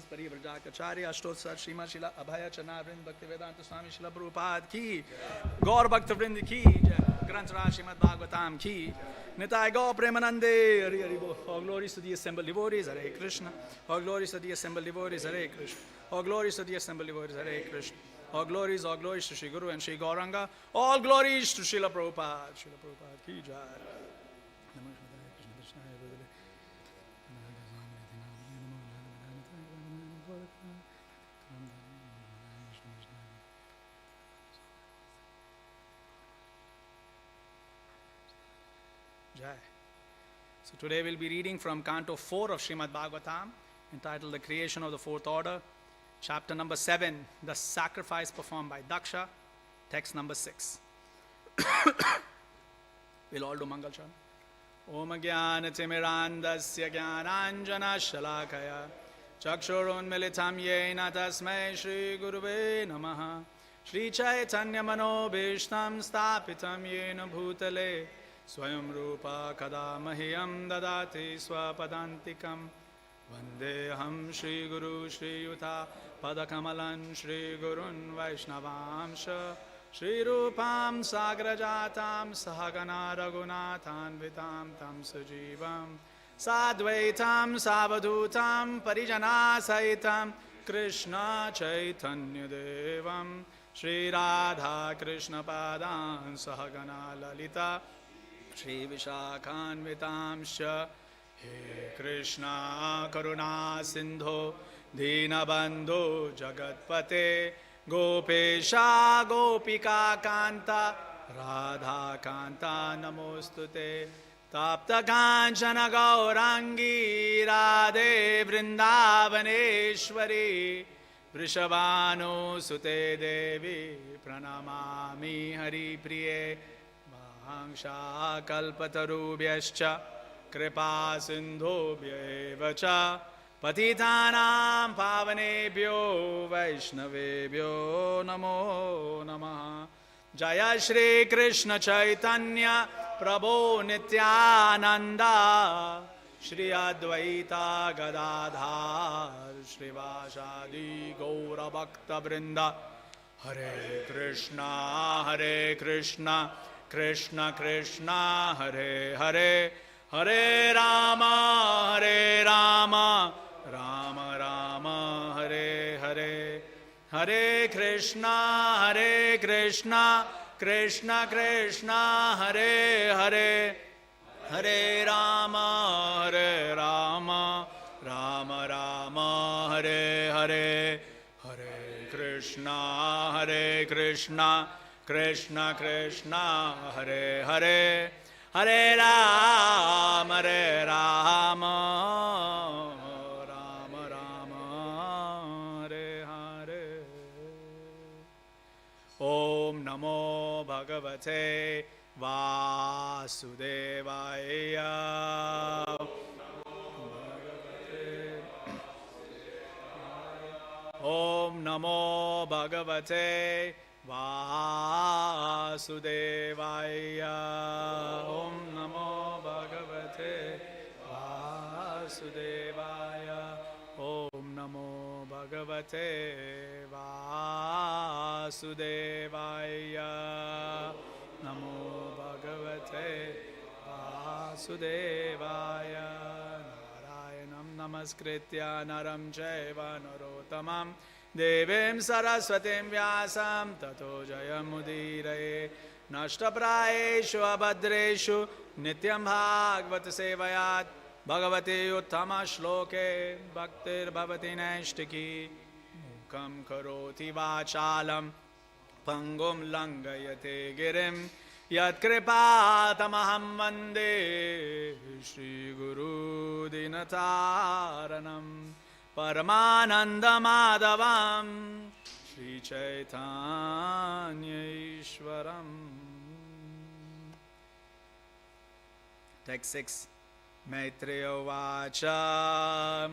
Pari Vrajacharya Ashtosar Shrima Shila Abhaya Chanavrind Bhaktivedanta Swami Shila Prabhupada ki Gaur Bhakta Vrind ki Granth Raj Srimad Bhagavatam ki Nitai Gaur Premanande Hari Hari Bol. All glories to the assembled devotees, Hare Krishna. All glories to the assembled devotees, Hare Krishna. All glories to the assembled devotees, Hare Krishna. All glories to Shri Guru and Shri Gauranga. All glories to Srila Prabhupada. Srila Prabhupada ki jai. Jai. So today we'll be reading from Canto 4 of Srimad Bhagavatam, entitled The Creation of the Fourth Order, chapter number 7, The Sacrifice Performed by Daksha, text number 6. We'll all do Mangal Chant. Om Jnana Timirandasya Jnananjana Shalakaya Chakshurun Militam Yena Tasmai Shri Guruve Namaha Shri Chaitanya Manobhishtam Stapitam Yena Bhutale Swayam Rupa Kadamahyam Dadati Swapadantikam Vandeham Shri Guru Shri Yuta Padakamalan Shri Gurun Vaishnavamsha Shri Rupam Sagrajatam Sahagana Raghunathan Vitam Tam Sajivam Sadvaitam Savadhutam Parijana Saitam Krishna Chaitanya Devam Shri Radha Krishna Padan Sahagana Lalita Shri Vishakhan Vitamsha He Krishna Karuna Sindho Dinabandhu Jagatpate Gopesha Gopika Kanta Radha Kanta Namostute Tapta Kanchana Gaurangi Radhe Vrindavaneshwari Vrishabhanu Sute Devi Pranamami Hari Priye Vahangsha Kalpatarubhyascha Kripa Sindhobhya Cha Patitanam Pavanebhyo Vaishnavebhyo Namo Namaha Jaya Shri Krishna Chaitanya Prabhu Nityananda Shri Advaita Gadadhar Shri Vasadi Gaura Bhakta Vrinda Hare Krishna Krishna Krishna Hare Hare Hare Rama Rama Rama Hare Hare Hare Krishna Krishna Krishna Hare Hare Hare Rama Rama Rama Hare Hare Hare Krishna Krishna Hare Hare Hare Rama Rama Hare Hare. Om Namo Bhagavate Vasudevaya. Om Namo Bhagavate Vasudevaya. Om Namo Bhagavate Vasudevaya. Om Namo Bhagavate Vasudevaya. Namo Bhagavate Vasudevaya. Narayanam Namaskritya Naram Chaiva Narottamam Devim Saraswatim Vyasam Tato Jayamudiraye Nashtaprayeshu Abhadreshu Nityam Bhagavata Sevayat Bhagavate Uttama Shloke Bhaktir Bhavati Naishtiki Mukam Karoti Vachalam Pangum Langayate Girim Yat Kripatamaham Vande Shri Guru Dinataranam Paramananda Madhavam Shri Chaitanya Ishwaram. Text 6. Maitreya Vacha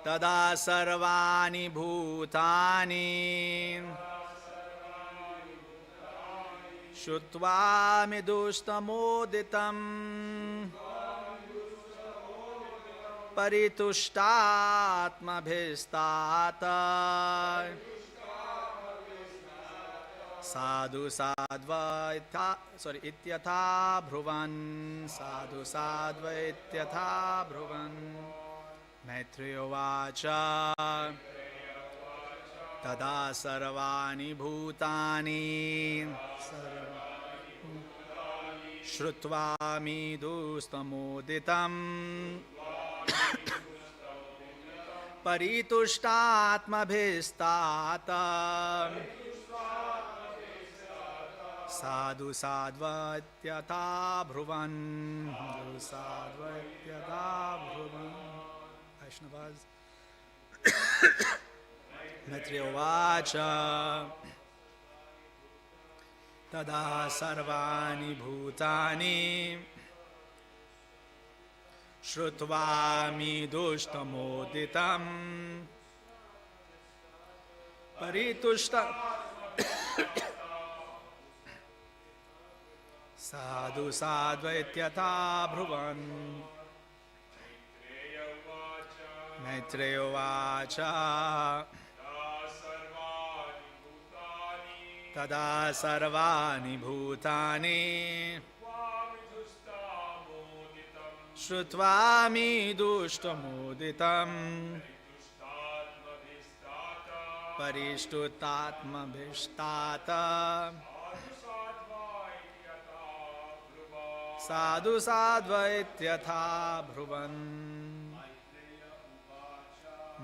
Tada Sarvani Bhutani Shutva Midustamoditam paritushtatmabhistata sadhu sadva ityatha bhruvan sadhu sadva ityatha bhruvan Maitriyo vacha tada sarvani bhutani Shrutva midustamoditam paritushtatmabhistata sadhu sadva ityatha bhruvan sadhu sadva ityatha bhruvan Vaishnavas Maitriyo vacha tada sarvani bhutani Shrutva midustamoditam paritushta sadhu sadva ityatha bhruvan Maitreya vacha tada sarvani bhutani Shrutva midustamoditam Parishtutatmabhishtata Sadhu sadva ityatha bhruvan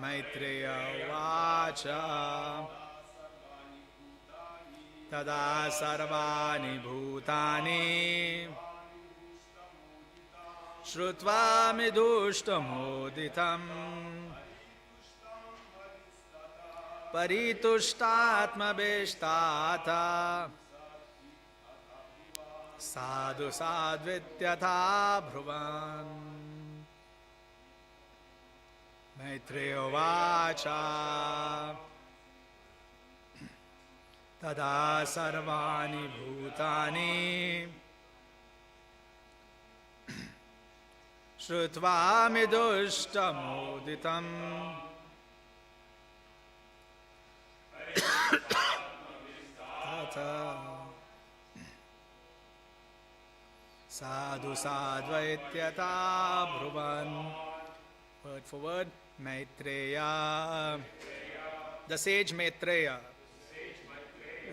Maitreya vacha tada sarvani bhutani Shrutva midustamoditam Paritushtatmabhishtata Sadhu sadvityatha bhruvan Maitreya vacha tada sarvani bhutani Shrutva midustamoditam Sadhu sadva ityatha bhruvan Word for word Maitreya The sage Maitreya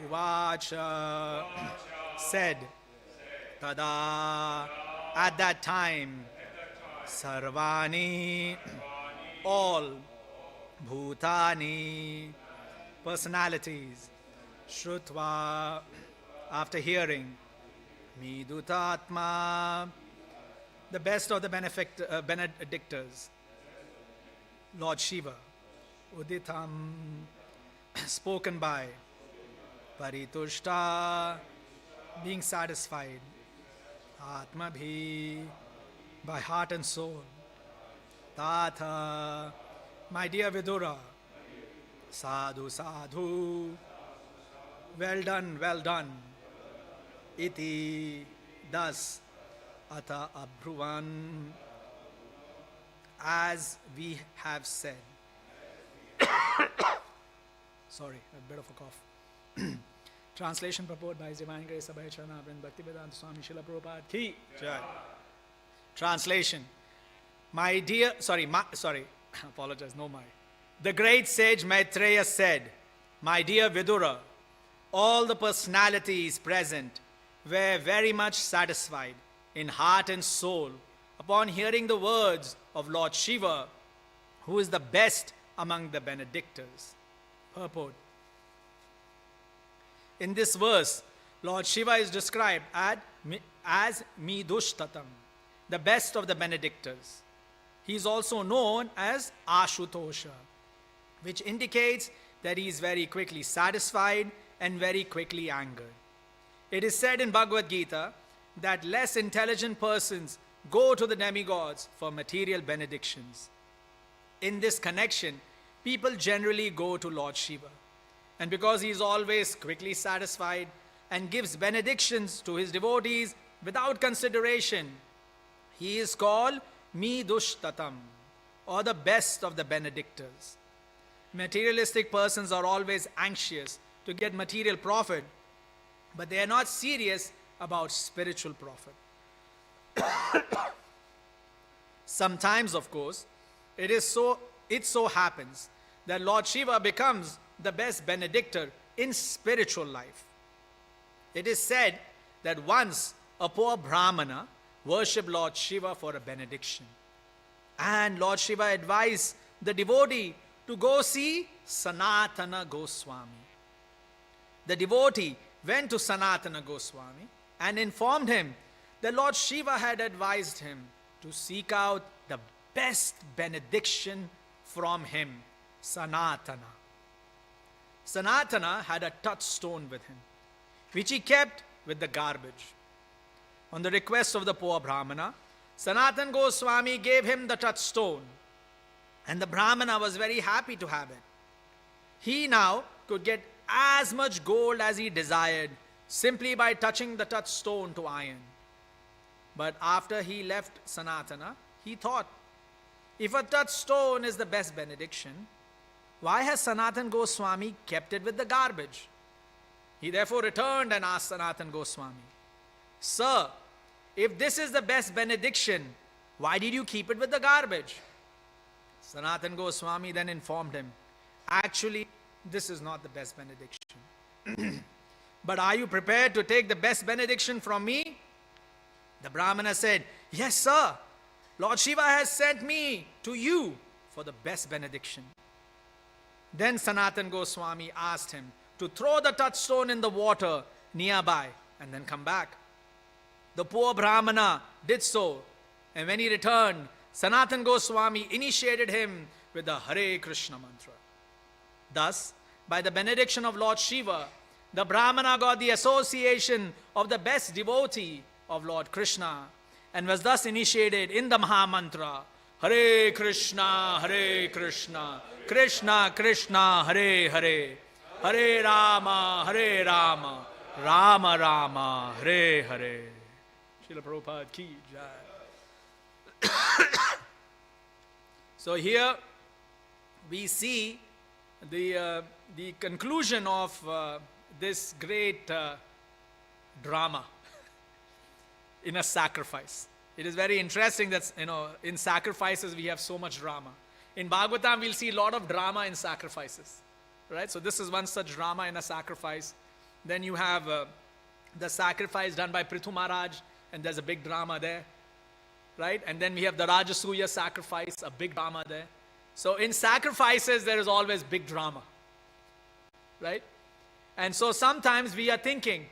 Uvacha said Tada at that time Sarvani all Bhutani personalities Shrutva after hearing Midutatma the best of the benedictors Lord Shiva Uditam spoken by Paritushta being satisfied Atmabhi by heart and soul Tatha my dear Vidura Sadhu sadhu well done Iti thus Ata abhruvan as we have said sorry a bit of a cough Translation purport by His Divine Grace Abhay Charana Vrind Bhaktivedanta Swami Srila Prabhupada Ki Jai Translation apologize no my The great sage Maitreya said My dear Vidura all the personalities present were very much satisfied in heart and soul upon hearing the words of Lord Shiva, who is the best among the benedictors. Purport. In this verse, Lord Shiva is described as Midushtatam, the best of the benedictors. He is also known as Ashutosha, which indicates that he is very quickly satisfied and very quickly angered. It is said in Bhagavad Gita that less intelligent persons go to the demigods for material benedictions. In this connection, people generally go to Lord Shiva. And because he is always quickly satisfied and gives benedictions to his devotees without consideration, he is called Midushtatam, or the best of the benedictors. Materialistic persons are always anxious to get material profit, but they are not serious about spiritual profit. Sometimes, of course, it so happens that Lord Shiva becomes the best benedictor in spiritual life. It is said that once a poor Brahmana worshipped Lord Shiva for a benediction. And Lord Shiva advised the devotee to go see Sanatana Goswami. The devotee went to Sanatana Goswami and informed him that Lord Shiva had advised him to seek out the best benediction from him, Sanatana. Sanatana had a touchstone with him, which he kept with the garbage. On the request of the poor Brahmana, Sanatana Goswami gave him the touchstone, and the Brahmana was very happy to have it. He now could get as much gold as he desired simply by touching the touchstone to iron. But after he left Sanatana, he thought, if a touchstone is the best benediction, why has Sanatana Goswami kept it with the garbage? He therefore returned and asked Sanatana Goswami, Sir, if this is the best benediction, why did you keep it with the garbage? Sanatana Goswami then informed him, actually, this is not the best benediction. But are you prepared to take the best benediction from me? The Brahmana said, yes, sir. Lord Shiva has sent me to you for the best benediction. Then Sanatana Goswami asked him to throw the touchstone in the water nearby and then come back. The poor Brahmana did so, and when he returned, Sanatana Goswami initiated him with the Hare Krishna mantra. Thus, by the benediction of Lord Shiva, the Brahmana got the association of the best devotee of Lord Krishna and was thus initiated in the Maha Mantra, Hare Krishna, Krishna Krishna, Hare Hare, Hare Rama, Rama Rama, Hare Hare. Srila Prabhupada ki jai. So here we see the conclusion of this great drama in a sacrifice. It is very interesting that, in sacrifices we have so much drama. In Bhagavatam we'll see a lot of drama in sacrifices, right? So this is one such drama in a sacrifice. Then you have the sacrifice done by Prithu Maharaj, and there's a big drama there, right? And then we have the Rajasuya sacrifice, a big drama there. So in sacrifices there is always big drama, right? And so sometimes we are thinking,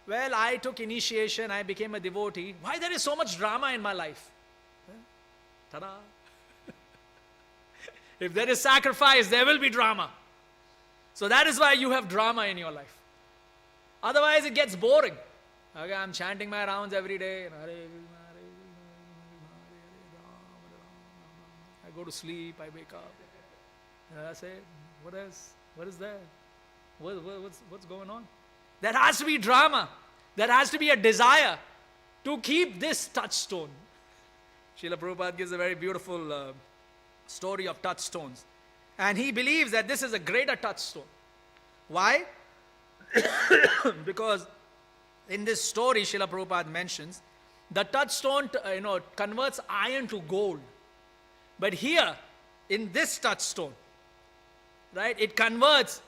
well, I took initiation, I became a devotee. Why there is so much drama in my life? Ta-da! If there is sacrifice, there will be drama. So that is why you have drama in your life. Otherwise it gets boring. Okay, I'm chanting my rounds every day. I go to sleep, I wake up. And I say, what else? What is there? What's going on? There has to be drama. There has to be a desire to keep this touchstone. Srila Prabhupada gives a very beautiful story of touchstones. And he believes that this is a greater touchstone. Why? Because in this story, Srila Prabhupada mentions, the touchstone converts iron to gold. But here, in this touchstone, right, it converts,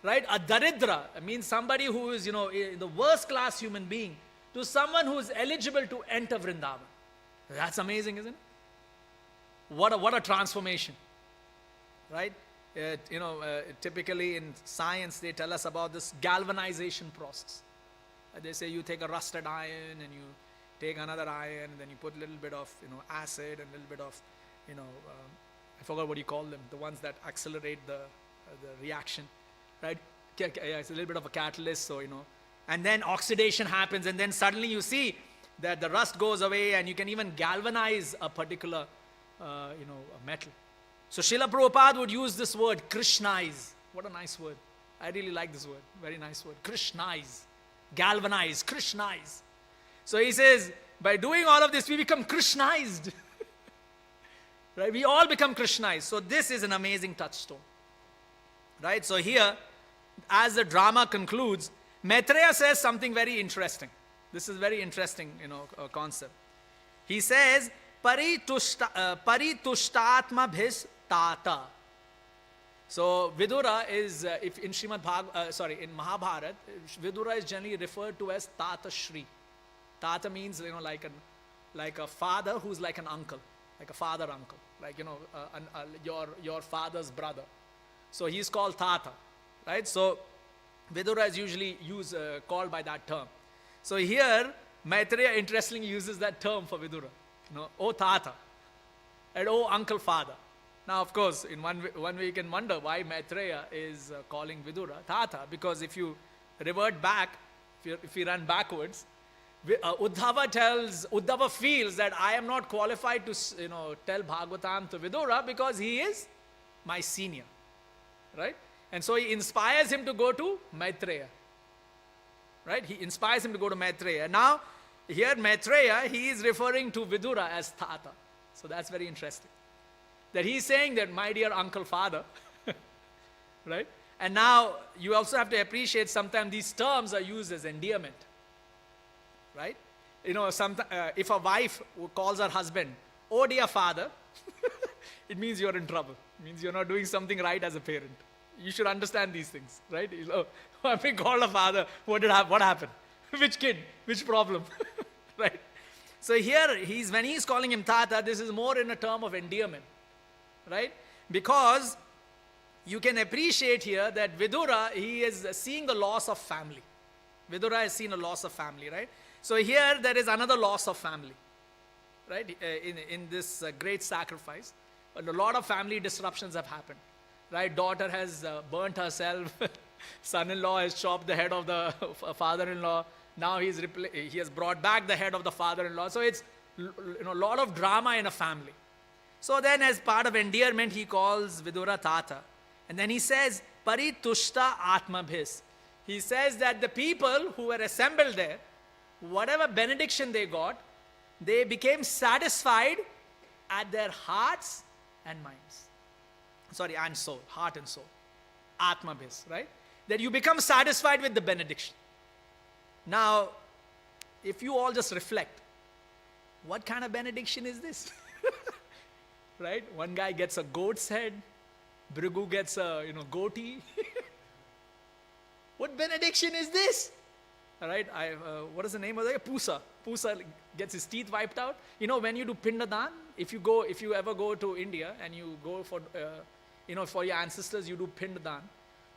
right, a daridra, I mean somebody who is, the worst class human being, to someone who is eligible to enter Vrindavan. That's amazing, isn't it? What a transformation, right? Typically in science, they tell us about this galvanization process. They say you take a rusted iron and you take another iron, and then you put a little bit of, acid and a little bit of, I forgot what you call them, the ones that accelerate the reaction, right? Yeah, it's a little bit of a catalyst, so, and then oxidation happens, and then suddenly you see that the rust goes away, and you can even galvanize a particular, a metal. So Srila Prabhupada would use this word, Krishnaize. What a nice word. I really like this word. Very nice word. Krishnaize. Galvanize. Krishnaize. So he says, by doing all of this, we become Krishnized. Right? We all become Krishnized. So this is an amazing touchstone. Right? So here, as the drama concludes, Maitreya says something very interesting. This is very interesting, concept. He says, Paritushtatma bhis tata. So Vidura is, if in in Mahabharata, Vidura is generally referred to as Tata Shri. Tata means, like a father who's like an uncle, like a father uncle, like, your father's brother. So he's called Tata, right? So Vidura is usually called by that term. So here, Maitreya interestingly uses that term for Vidura. Oh Tata, and oh uncle father. Now, of course, in one way you can wonder why Maitreya is calling Vidura Tata, because if you revert back, if you run backwards, Uddhava feels that I am not qualified to tell Bhagavatam to Vidura because he is my senior, right? And so he inspires him to go to Maitreya, right? He inspires him to go to Maitreya. Now, here Maitreya, he is referring to Vidura as Tata. So that's very interesting. That he's saying that, my dear uncle father, right? And now, you also have to appreciate sometimes these terms are used as endearment, right? If a wife calls her husband, oh dear father, it means you're in trouble. It means you're not doing something right as a parent. You should understand these things, right? I'm being called a father. What happened? Which kid? Which problem? Right? So here, when he's calling him Tata, this is more in a term of endearment, right? Because you can appreciate here that Vidura, he is seeing the loss of family. Vidura has seen a loss of family, right? So here, there is another loss of family, right? In this great sacrifice. A lot of family disruptions have happened, right? Daughter has burnt herself. Son-in-law has chopped the head of the father-in-law. Now he has brought back the head of the father-in-law. So it's a lot of drama in a family. So then, as part of endearment, he calls Vidura Tata. And then he says, Paritushta Atmabhis. He says that the people who were assembled there, whatever benediction they got, they became satisfied at their hearts and minds. And soul. Heart and soul. Atmabhis, right? That you become satisfied with the benediction. Now, if you all just reflect, what kind of benediction is this? Right? One guy gets a goat's head. Brigu gets a, goatee. What benediction is this? All right? What is the name of it? Pusa. Pusa gets his teeth wiped out. When you do Pindadan, if you ever go to India and you go for, for your ancestors, you do Pindadan,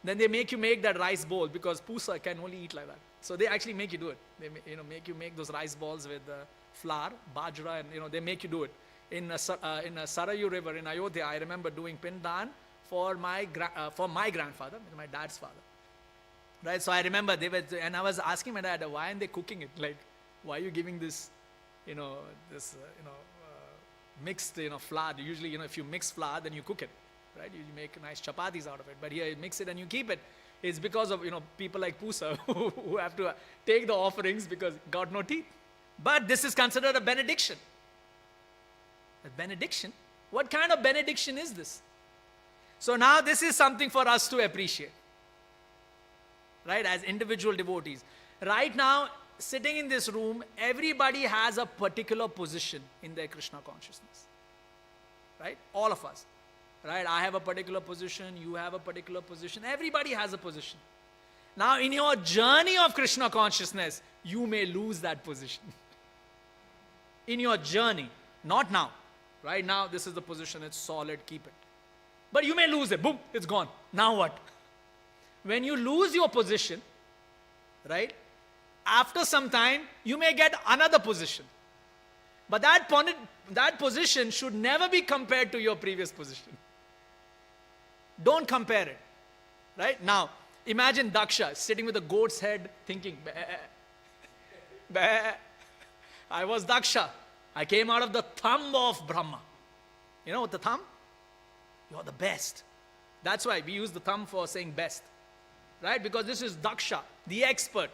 then they make you make that rice bowl because Pusa can only eat like that. So they actually make you do it. They make you make those rice balls with flour, bajra, and they make you do it. In Sarayu River in Ayodhya, I remember doing Pindan for my grandfather, my dad's father. Right? So I remember and I was asking my dad, why aren't they cooking it? Like, why are you giving this, mixed, flour? Usually, if you mix flour, then you cook it, right? You make nice chapatis out of it. But here, you mix it and you keep it. It's because of, people like Pusa who have to take the offerings because got no teeth. But this is considered a benediction. A benediction? What kind of benediction is this? So now this is something for us to appreciate, right, as individual devotees. Right now, sitting in this room, everybody has a particular position in their Krishna consciousness, right? All of us, right? I have a particular position, you have a particular position, everybody has a position. Now, in your journey of Krishna consciousness, you may lose that position. In your journey, not now. Right now, this is the position, it's solid, keep it. But you may lose it, boom, it's gone. Now what? When you lose your position, right, after some time, you may get another position. But that position should never be compared to your previous position. Don't compare it, right? Now, imagine Daksha sitting with a goat's head thinking, bah, bah. I was Daksha. I came out of the thumb of Brahma. You know what the thumb? You're the best. That's why we use the thumb for saying best. Right? Because this is Daksha, the expert.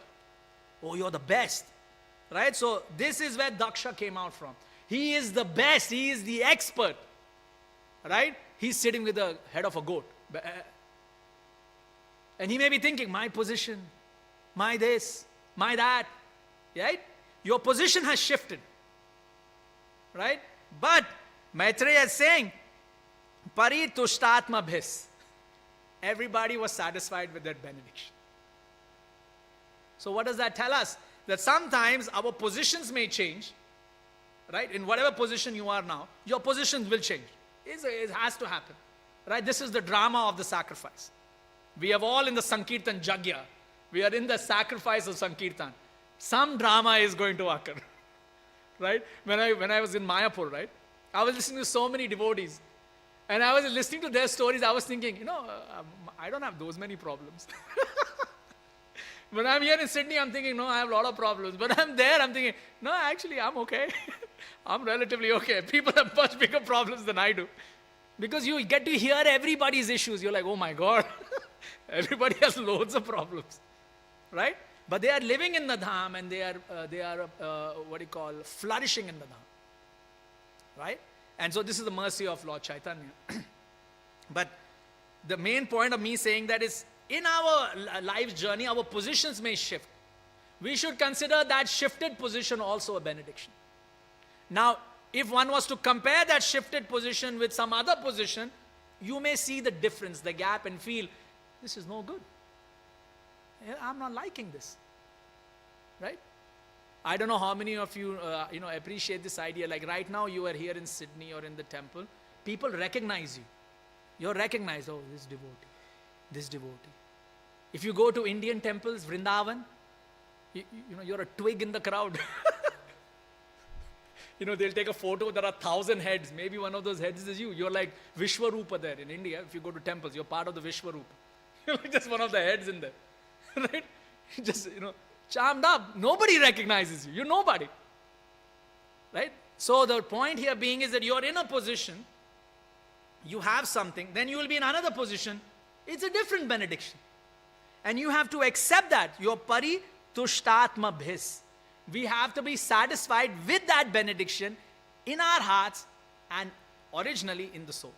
Oh, you're the best. Right? So this is where Daksha came out from. He is the best. He is the expert. right? He's sitting with the head of a goat. And he may be thinking, my position, my this, my that, right? Your position has shifted, right? But Maitreya is saying, Paritushtatma bhis. Everybody was satisfied with that benediction. So what does that tell us? That sometimes our positions may change, right? In whatever position you are now, your positions will change. It has to happen, right? This is the drama of the sacrifice. We are all in the Sankirtan Jagya. We are in the sacrifice of Sankirtan. Some drama is going to occur, right? When I was in Mayapur, right? I was listening to so many devotees. And I was listening to their stories. I was thinking, I don't have those many problems. When I'm here in Sydney, I'm thinking, no, I have a lot of problems. But I'm there, I'm thinking, no, actually, I'm okay. I'm relatively okay. People have much bigger problems than I do. Because you get to hear everybody's issues. You're like, oh my God. Everybody has loads of problems. Right? But they are living in the Dham and they are flourishing in the Dham. Right? And so this is the mercy of Lord Chaitanya. But the main point of me saying that is, in our life's journey, our positions may shift. We should consider that shifted position also a benediction. Now, if one was to compare that shifted position with some other position, you may see the difference, the gap, and feel, this is no good. I'm not liking this. Right? I don't know how many of you, appreciate this idea. Like right now, you are here in Sydney or in the temple. People recognize you. You're recognized. Oh, this devotee. This devotee. If you go to Indian temples, Vrindavan, you're a twig in the crowd. They'll take a photo. There are 1,000 heads. Maybe one of those heads is you. You're like Vishwarupa there in India. If you go to temples, you're part of the Vishwarupa. You're like just one of the heads in there. Right? Just, charmed up. Nobody recognizes you. You're nobody. Right? So the point here being is that you're in a position, you have something, then you will be in another position. It's a different benediction. And you have to accept that. Your paritushtatma bhis. We have to be satisfied with that benediction in our hearts and originally in the soul,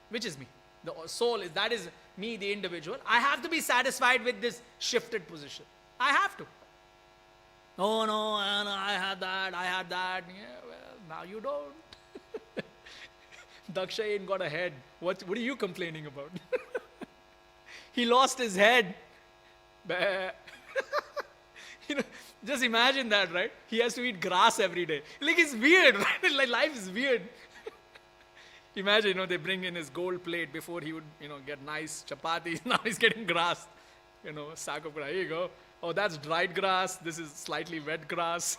which is me. The soul that is me, the individual. I have to be satisfied with this shifted position. I have to. Oh no, I had that. Yeah, well, now you don't. Daksha ain't got a head. What are you complaining about? He lost his head. Just imagine that, right? He has to eat grass every day. Like, it's weird, right? Like, life is weird. Imagine, they bring in his gold plate before he would, get nice chapatis. Now he's getting grass. Sack of grass. Here you go. Oh, that's dried grass. This is slightly wet grass.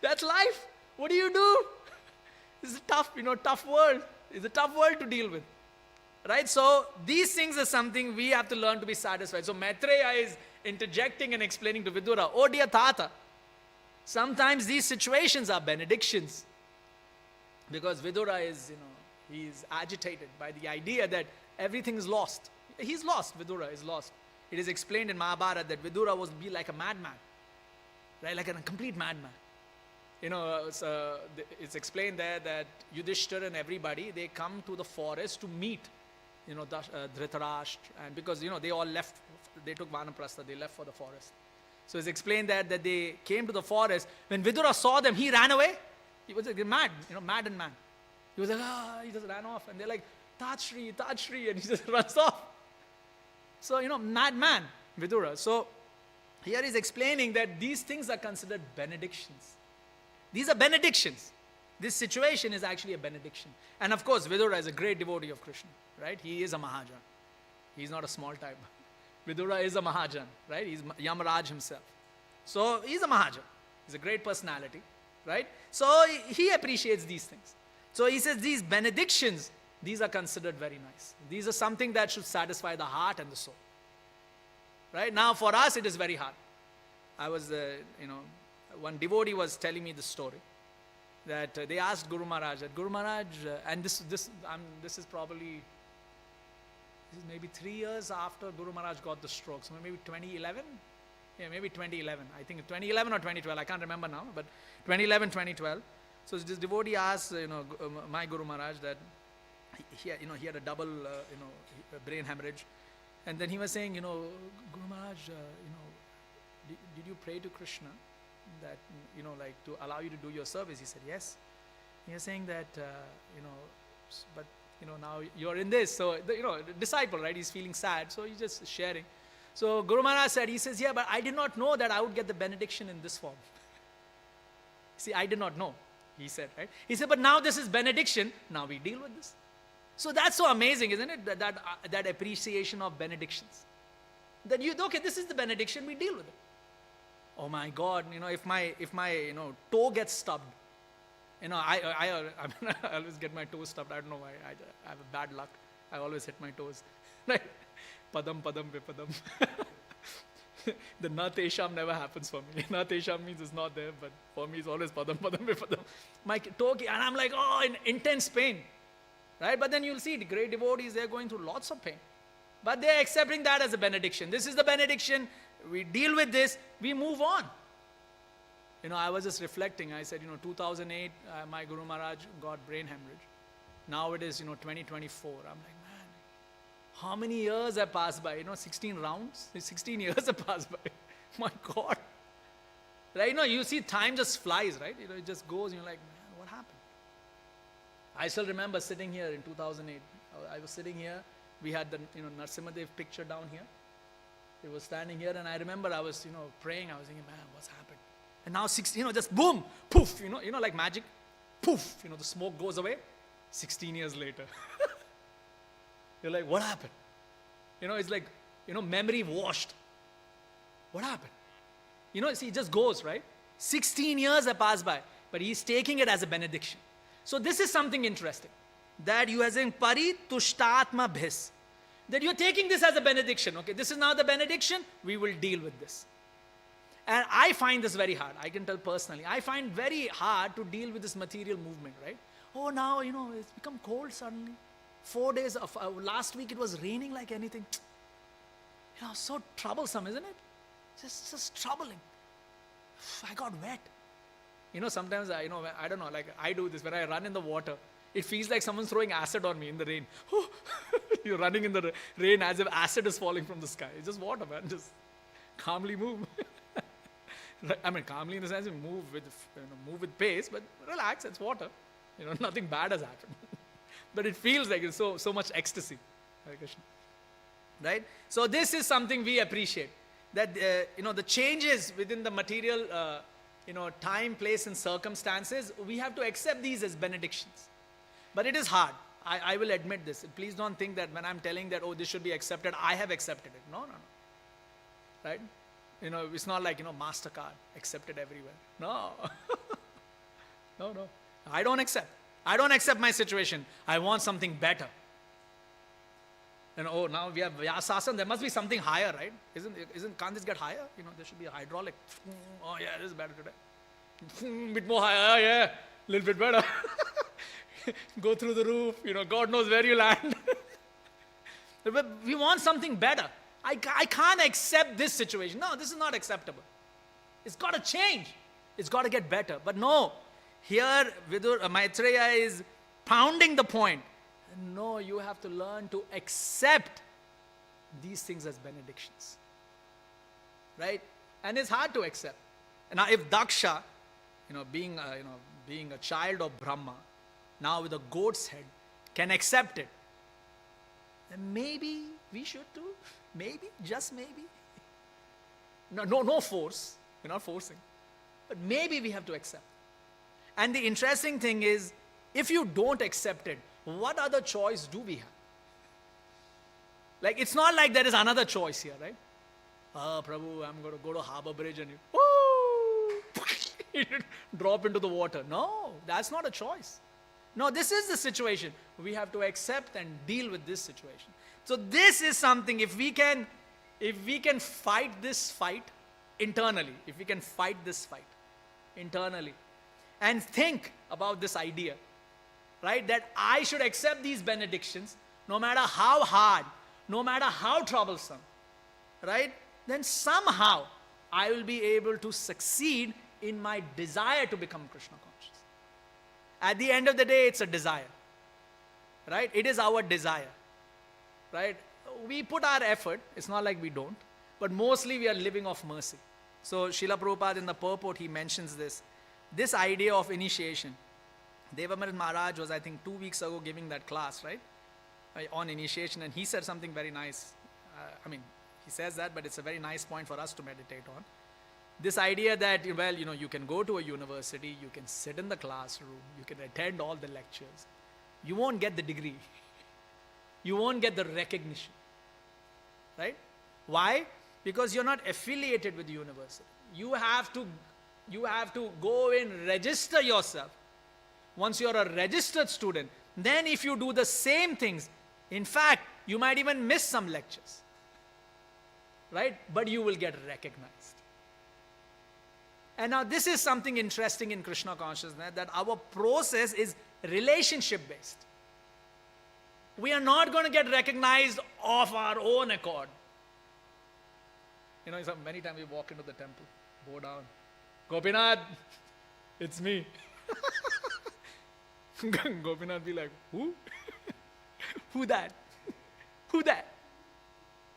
That's life. What do you do? It's a tough world. It's a tough world to deal with. Right? So, these things are something we have to learn to be satisfied. So, Maitreya is interjecting and explaining to Vidura, oh dear Tata, sometimes these situations are benedictions. Because Vidura is, he's agitated by the idea that everything is lost. He's lost. Vidura is lost. It is explained in Mahabharata that Vidura was be like a madman. Right? Like a complete madman. It's explained there that Yudhishthira and everybody, they come to the forest to meet, Dhritarashtra. And because, they all left, they took Vanaprastha, they left for the forest. So it's explained that they came to the forest. When Vidura saw them, he ran away. He was like mad, maddened man. He was like, he just ran off. And they're like, Tajshri, and he just runs off. So, madman, Vidura. So, here he's explaining that these things are considered benedictions. These are benedictions. This situation is actually a benediction. And of course, Vidura is a great devotee of Krishna, right? He is a Mahajan. He's not a small type. Vidura is a Mahajan, right? He's Yamaraj himself. So, he's a Mahajan. He's a great personality, right? So, he appreciates these things. So, he says these benedictions, these are considered very nice. These are something that should satisfy the heart and the soul. Right? Now, for us, it is very hard. I was, one devotee was telling me this story. That they asked Guru Maharaj, and this is probably, maybe 3 years after Guru Maharaj got the stroke. So maybe 2011? Yeah, maybe 2011. I think 2011 or 2012. I can't remember now. But 2011, 2012. So this devotee asked, my Guru Maharaj that he had a double, brain hemorrhage. And then he was saying, Guru Maharaj, did you pray to Krishna that, to allow you to do your service? He said, yes. He was saying that, but, now you're in this. So, the disciple, right, he's feeling sad. So he's just sharing. So Guru Maharaj said, he says, yeah, but I did not know that I would get the benediction in this form. See, I did not know, he said, right? He said, but now this is benediction. Now we deal with this. So that's so amazing, isn't it? That appreciation of benedictions. That okay, this is the benediction, we deal with it. Oh my God, if my toe gets stubbed, I always get my toes stubbed. I don't know why. I have a bad luck. I always hit my toes. Right? Padam, padam, vipadam. The na tesham never happens for me. Na tesham means it's not there, but for me it's always padam, padam, vipadam. My toe, and I'm like, in intense pain. Right? But then you'll see the great devotees, they're going through lots of pain. But they're accepting that as a benediction. This is the benediction. We deal with this. We move on. I was just reflecting. I said, 2008, my Guru Maharaj got brain hemorrhage. Now it is, 2024. I'm like, man, how many years have passed by? 16 rounds? 16 years have passed by. My God. Right? You see time just flies, right? It just goes and you're like, man, what happened? I still remember sitting here in 2008. I was sitting here. We had the, Narsimhadev picture down here. He was standing here, and I remember I was, praying. I was thinking, man, what's happened? And now, just boom, poof, like magic, poof, the smoke goes away. 16 years later. You're like, what happened? It's like, memory washed. What happened? See, it just goes, right? 16 years have passed by, but he's taking it as a benediction. So this is something interesting. That you are saying, paritushtatma bhis. That you're taking this as a benediction. Okay, this is now the benediction, we will deal with this. And I find this very hard. I can tell personally. I find very hard to deal with this material movement, right? Oh, now, it's become cold suddenly. 4 days of, last week it was raining like anything. So troublesome, isn't it? Just troubling. I got wet. Sometimes, I don't know, like I do this when I run in the water. It feels like someone's throwing acid on me in the rain. You're running in the rain as if acid is falling from the sky. It's just water, man. Just calmly move. I mean, calmly in the sense you move with pace, but relax, it's water. Nothing bad has happened. But it feels like it's so much ecstasy. Hare Krishna. Right? So this is something we appreciate. That, the changes within the material, time, place, and circumstances, we have to accept these as benedictions. But it is hard. I will admit this. Please don't think that when I'm telling that, this should be accepted, I have accepted it. No. Right? It's not like, MasterCard, accepted everywhere. No. No. I don't accept. I don't accept my situation. I want something better. Now we have Vyasasana. There must be something higher, right? Can't this get higher? There should be a hydraulic. Oh yeah, this is better today. Bit more higher, yeah. Little bit better. Go through the roof. God knows where you land. But we want something better. I can't accept this situation. No, this is not acceptable. It's got to change. It's got to get better. But no, here Maitreya is pounding the point. No, you have to learn to accept these things as benedictions. Right? And it's hard to accept. And now if Daksha, being a child of Brahma, now with a goat's head, can accept it, then maybe we should too. Maybe, just maybe. No force. We're not forcing. But maybe we have to accept. And the interesting thing is, if you don't accept it, what other choice do we have? Like, it's not like there is another choice here, right? Prabhu, I'm going to go to Harbour Bridge and you drop into the water. No, that's not a choice. No, this is the situation. We have to accept and deal with this situation. So this is something, if we can fight this fight internally, if we can fight this fight internally and think about this idea, right, that I should accept these benedictions no matter how hard, no matter how troublesome, right, then somehow I will be able to succeed in my desire to become Krishna conscious. At the end of the day, it's a desire. Right? It is our desire. Right? We put our effort. It's not like we don't. But mostly we are living off mercy. So Srila Prabhupada in the purport, he mentions this. This idea of initiation. Devamrit Maharaj was, I think, 2 weeks ago giving that class, right? On initiation. And he said something very nice. He says that, but it's a very nice point for us to meditate on. This idea that, well, you can go to a university, you can sit in the classroom, you can attend all the lectures. You won't get the degree. You won't get the recognition. Right? Why? Because you're not affiliated with the university. You have to go in, register yourself. Once you're a registered student, then if you do the same things, in fact, you might even miss some lectures. Right? But you will get recognized. And now this is something interesting in Krishna consciousness, that our process is relationship based. We are not going to get recognized of our own accord. Many times we walk into the temple, bow down. Gopinath, it's me. Gopinath be like, who? Who that? Who that?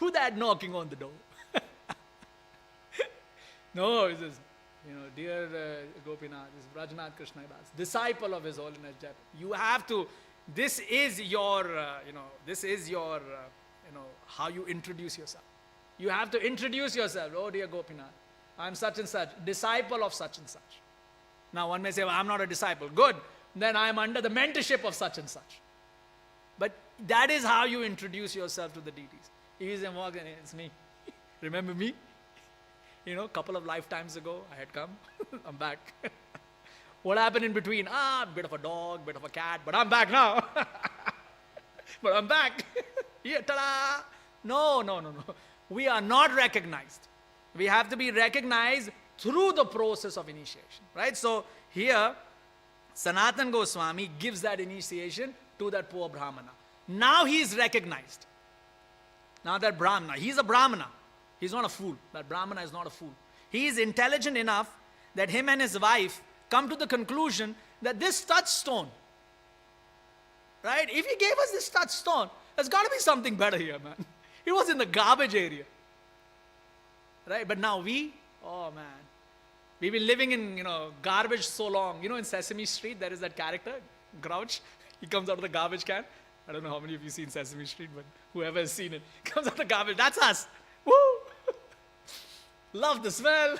Who that knocking on the door? No, he says, dear Gopinath, this is Vrajanath Krishna Pr, disciple of His Holiness Jai. You have to, this is your, how you introduce yourself. You have to introduce yourself. Oh dear Gopinath, I'm such and such, disciple of such and such. Now one may say, well, I'm not a disciple. Good, then I'm under the mentorship of such and such. But that is how you introduce yourself to the deities. He is walking, it's me. Remember me? A couple of lifetimes ago, I had come. I'm back. What happened in between? Bit of a dog, bit of a cat, but I'm back now. But I'm back. Here, ta-da! No. We are not recognized. We have to be recognized through the process of initiation. Right? So here, Sanatana Goswami gives that initiation to that poor Brahmana. Now he is recognized. Now that Brahmana, he's a Brahmana. He's not a fool. That Brahmana is not a fool. He is intelligent enough that him and his wife come to the conclusion that this touchstone, right? If he gave us this touchstone, there's got to be something better here, man. It was in the garbage area. Right? But now we've been living in, garbage so long. In Sesame Street, there is that character, Grouch. He comes out of the garbage can. I don't know how many of you seen Sesame Street, but whoever has seen it, comes out of the garbage. That's us. Woo! Love the smell.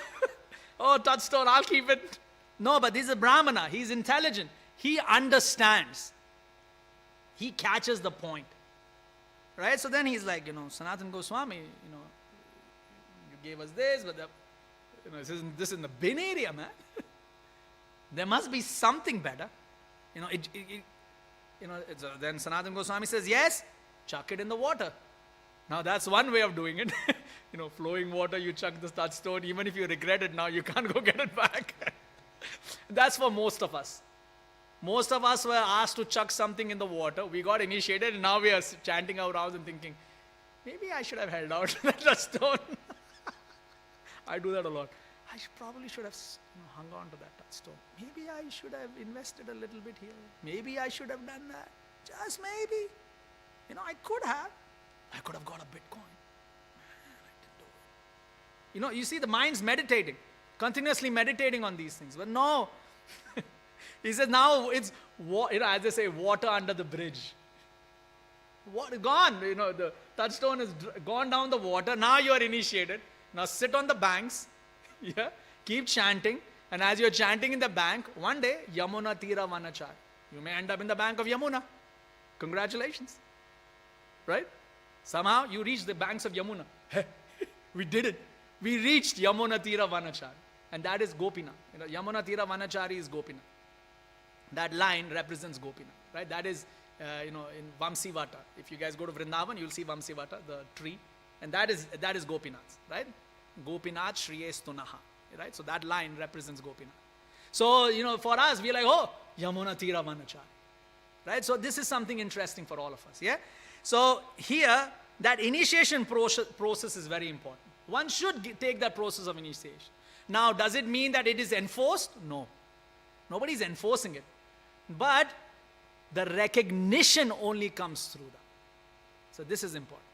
Oh, touchstone, I'll keep it. No, but this is a Brahmana. He's intelligent. He understands. He catches the point. Right? So then he's like, Sanatana Goswami, you gave us this, but this is in the bin area, man. There must be something better. Then Sanatana Goswami says, yes, chuck it in the water. Now that's one way of doing it. Flowing water, you chuck the touchstone. Even if you regret it now, you can't go get it back. That's for most of us. Most of us were asked to chuck something in the water. We got initiated and now we are chanting our rounds and thinking, maybe I should have held out that touchstone. I do that a lot. I probably should have hung on to that touchstone. Maybe I should have invested a little bit here. Maybe I should have done that. Just maybe. I could have. I could have got a Bitcoin. I didn't do it. You see the mind's meditating, continuously meditating on these things. But no. He says now it's, as they say, water under the bridge. What, gone. The touchstone is gone down the water. Now you are initiated. Now sit on the banks. Yeah. Keep chanting. And as you're chanting in the bank, one day, Yamuna Tira Vanachar. You may end up in the bank of Yamuna. Congratulations. Right? Somehow you reach the banks of Yamuna. We did it. We reached Yamuna Tira Vanachar. And that is Gopinath. Yamuna Tira Vanachari is Gopinath. That line represents Gopinath. Right? That is, in Vamsivata. If you guys go to Vrindavan, you'll see Vamsivata, the tree. And that is Gopinath. Right? Gopinath Shriyes Tunaha. Right? So that line represents Gopinath. So, for us, we're like, oh, Yamuna Tira Vanachari. Right? So this is something interesting for all of us. Yeah? So here, that initiation process is very important. One should take that process of initiation. Now, does it mean that it is enforced? No. Nobody is enforcing it. But the recognition only comes through that. So this is important.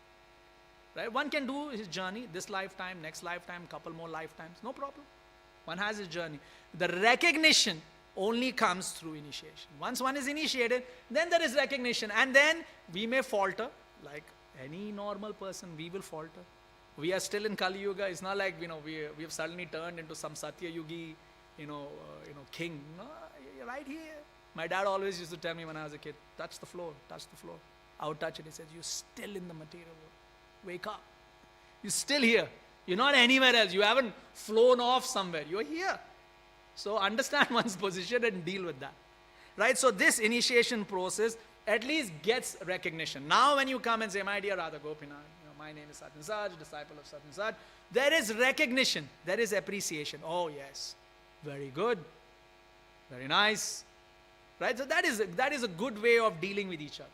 Right? One can do his journey this lifetime, next lifetime, couple more lifetimes, no problem. One has his journey. The recognition only comes through initiation. Once one is initiated, then there is recognition. And then we may falter, like any normal person, we will falter. We are still in Kali Yuga. It's not like, we have suddenly turned into some Satya Yugi, king. No, you're right here. My dad always used to tell me when I was a kid, touch the floor, touch the floor. I would touch it. He says, you're still in the material world. Wake up. You're still here. You're not anywhere else. You haven't flown off somewhere. You're here. So understand one's position and deal with that. Right? So this initiation process at least gets recognition. Now when you come and say, my dear Radha Gopinath, my name is Sat and Saj, disciple of Sat and Saj, there is recognition. There is appreciation. Oh yes. Very good. Very nice. Right? So that is a good way of dealing with each other.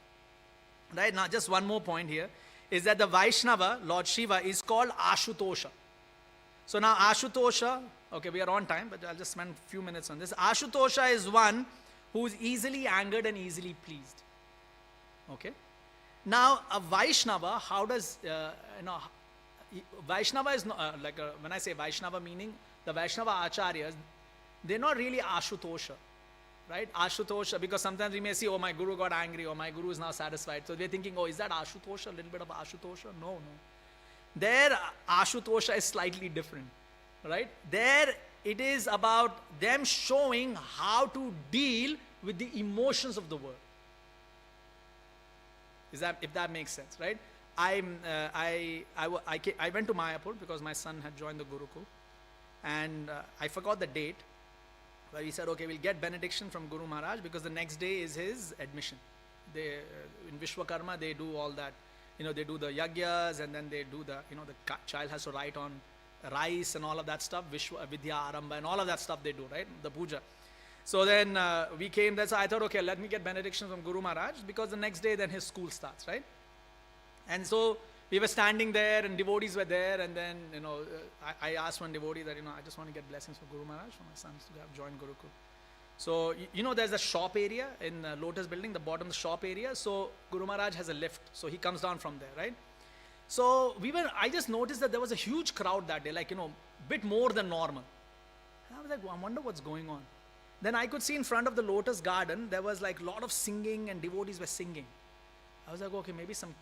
Right? Now just one more point here is that the Vaishnava, Lord Shiva, is called Ashutosha. So now Ashutosha, okay, we are on time, but I'll just spend a few minutes on this. Ashutosha is one who is easily angered and easily pleased. Okay? Now a Vaishnava, how does, Vaishnava is not, when I say Vaishnava meaning, the Vaishnava Acharyas, they're not really Ashutosha. Right? Ashutosha, because sometimes we may see, oh, my guru got angry, or my guru is now satisfied. So we're thinking, oh, is that Ashutosha? A little bit of Ashutosha? No. There, Ashutosha is slightly different. Right? There, it is about them showing how to deal with the emotions of the world. If that makes sense, right? I went to Mayapur because my son had joined the Gurukul, and I forgot the date. But we said, okay, we'll get benediction from Guru Maharaj because the next day is his admission. In Vishwakarma, they do all that. They do the yagyas, and then they do the child has to write on rice and all of that stuff, Vidya Aramba and all of that stuff they do, right? The puja. So then we came there, so I thought, okay, let me get benediction from Guru Maharaj because the next day then his school starts, right? And so we were standing there and devotees were there, and then, I asked one devotee that, I just want to get blessings for Guru Maharaj for my sons to have joined Gurukul. So, there's a shop area in Lotus building, the bottom of the shop area. So Guru Maharaj has a lift. So he comes down from there, right? So I just noticed that there was a huge crowd that day, bit more than normal. And I was like, well, I wonder what's going on. Then I could see in front of the Lotus garden, there was a lot of singing and devotees were singing. I was like, okay, maybe some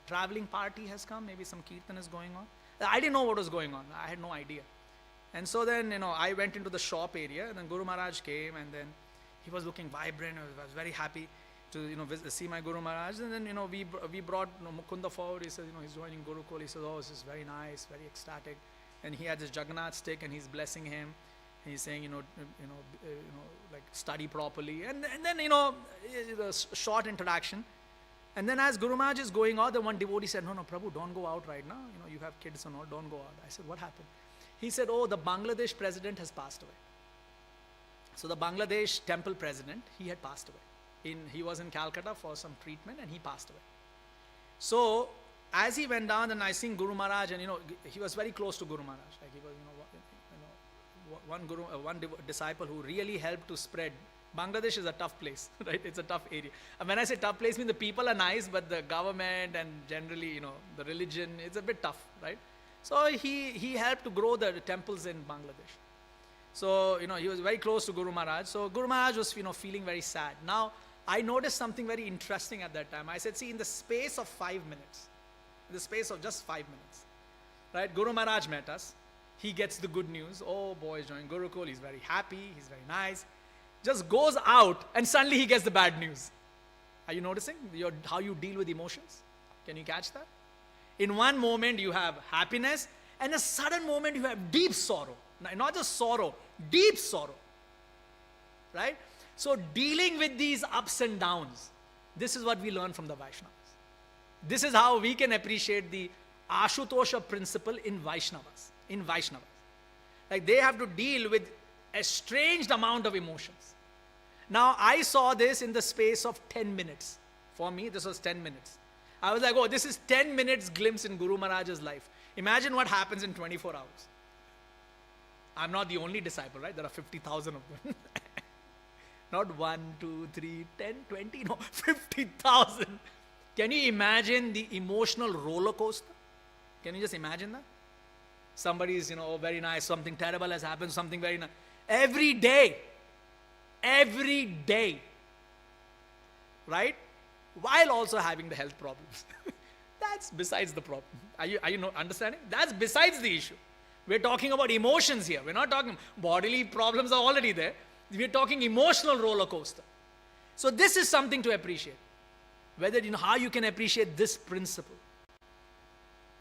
traveling party has come, maybe some kirtan is going on. I didn't know what was going on. I had no idea. And so then, I went into the shop area, and then Guru Maharaj came, and then he was looking vibrant. I was very happy to, see my Guru Maharaj. And then, we brought Mukunda forward. He says, he's joining Gurukul. He says, oh, this is very nice, very ecstatic. And he had this Jagannath stick, and he's blessing him. And he's saying, study properly. And then, a short interaction. And then as Guru Maharaj is going out, the one devotee said, no, Prabhu, don't go out right now. You have kids and all, don't go out. I said, what happened? He said, oh, the Bangladesh president has passed away. So the Bangladesh temple president, he had passed away. He was in Calcutta for some treatment, and he passed away. So as he went down, and I seen Guru Maharaj, and he was very close to Guru Maharaj. Like he was, one disciple who really helped to spread. Bangladesh is a tough place, right? It's a tough area. And when I say tough place, I mean the people are nice, but the government and generally, the religion, it's a bit tough, right? So he helped to grow the temples in Bangladesh. So, he was very close to Guru Maharaj. So Guru Maharaj was, feeling very sad. Now, I noticed something very interesting at that time. I said, see, in the space of 5 minutes, in the space of just 5 minutes, right? Guru Maharaj met us. He gets the good news. Oh, boy, he's joining Gurukul. He's very happy. He's very nice. Just goes out, and suddenly he gets the bad news. Are you noticing how you deal with emotions? Can you catch that? In one moment, you have happiness, and a sudden moment, you have deep sorrow. Not just sorrow, deep sorrow. Right? So dealing with these ups and downs, this is what we learn from the Vaishnavas. This is how we can appreciate the Ashutosha principle in Vaishnavas. Like they have to deal with a strange amount of emotions. Now, I saw this in the space of 10 minutes. For me, this was 10 minutes. I was like, oh, this is 10 minutes glimpse in Guru Maharaj's life. Imagine what happens in 24 hours. I'm not the only disciple, right? There are 50,000 of them. Not 1, 2, 3, 10, 20, no, 50,000. Can you imagine the emotional roller coaster? Can you just imagine that? Somebody is, oh, very nice, something terrible has happened, something very nice. Every day, right? While also having the health problems. That's besides the problem. Are you understanding? That's besides the issue. We're talking about emotions here. We're not talking bodily problems are already there. We're talking emotional roller coaster. So this is something to appreciate. Whether how you can appreciate this principle.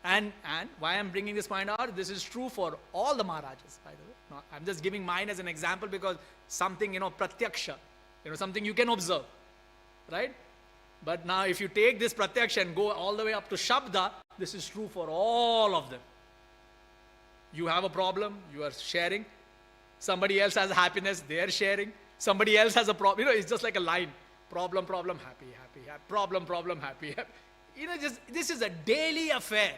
And why I'm bringing this point out, this is true for all the Maharajas, by the way. No, I'm just giving mine as an example because something, pratyaksha, something you can observe, right? But now if you take this pratyaksha and go all the way up to Shabda, this is true for all of them. You have a problem, you are sharing. Somebody else has happiness, they are sharing. Somebody else has a problem. It's just like a line. Problem, problem, happy, happy, happy. Problem, problem, happy, happy. This is a daily affair.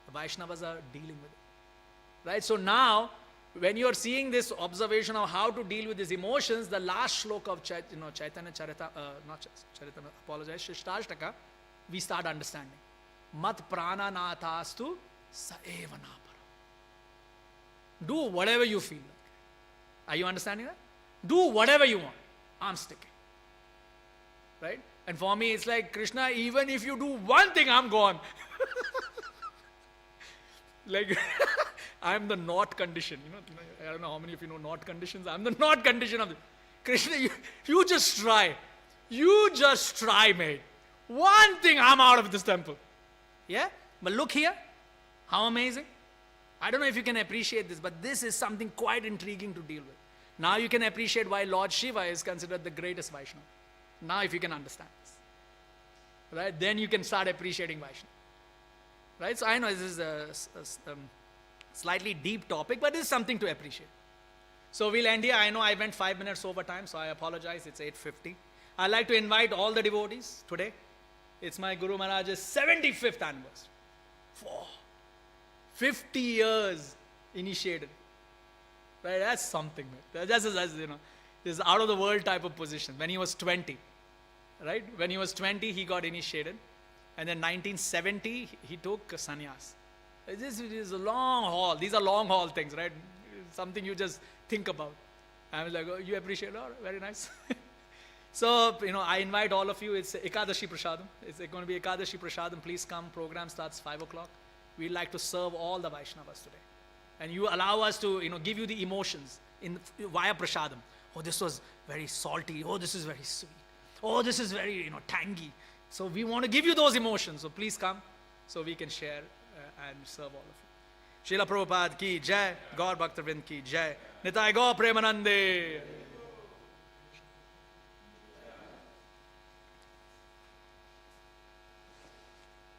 The Vaishnavas are dealing with it. Right? So now, when you are seeing this observation of how to deal with these emotions, the last shloka of Chaitanya Charita, not Charitama, apologize, Shishtashtaka, we start understanding. Mat prana nathastu saeva napara. Do whatever you feel like. Are you understanding that? Do whatever you want. I'm sticking. Right? And for me, it's like, Krishna, even if you do one thing, I'm gone. Like, I'm the not condition. I don't know how many of you know not conditions. I'm the not condition of this. Krishna, you just try. You just try, mate. One thing, I'm out of this temple. Yeah? But look here. How amazing. I don't know if you can appreciate this, but this is something quite intriguing to deal with. Now you can appreciate why Lord Shiva is considered the greatest Vaishnava. Now if you can understand this. Right? Then you can start appreciating Vaishnava. Right? So I know this is a slightly deep topic, but this is something to appreciate. So we'll end here. I know I went 5 minutes over time, so I apologize. It's 8:50. I'd like to invite all the devotees today. It's my Guru Maharaj's 75th anniversary. 50 years initiated. Right? That's something. That's this is out of the world type of position. When he was 20. Right? When he was 20, he got initiated. And then 1970, he took sannyas. This is a long haul. These are long haul things, right? Something you just think about. I was like, oh, you appreciate it? Oh, very nice. So, I invite all of you. It's Ekadashi Prasadam. It's going to be Ekadashi Prasadam. Please come. Program starts 5 o'clock. We'd like to serve all the Vaishnavas today. And you allow us to, give you the emotions via Prasadam. Oh, this was very salty. Oh, this is very sweet. Oh, this is very, tangy. So we want to give you those emotions. So please come so we can share and serve all of you. Srila Prabhupada ki jai. Gaur Bhakta Vrind ki jai. Nitai Gaur Premanande.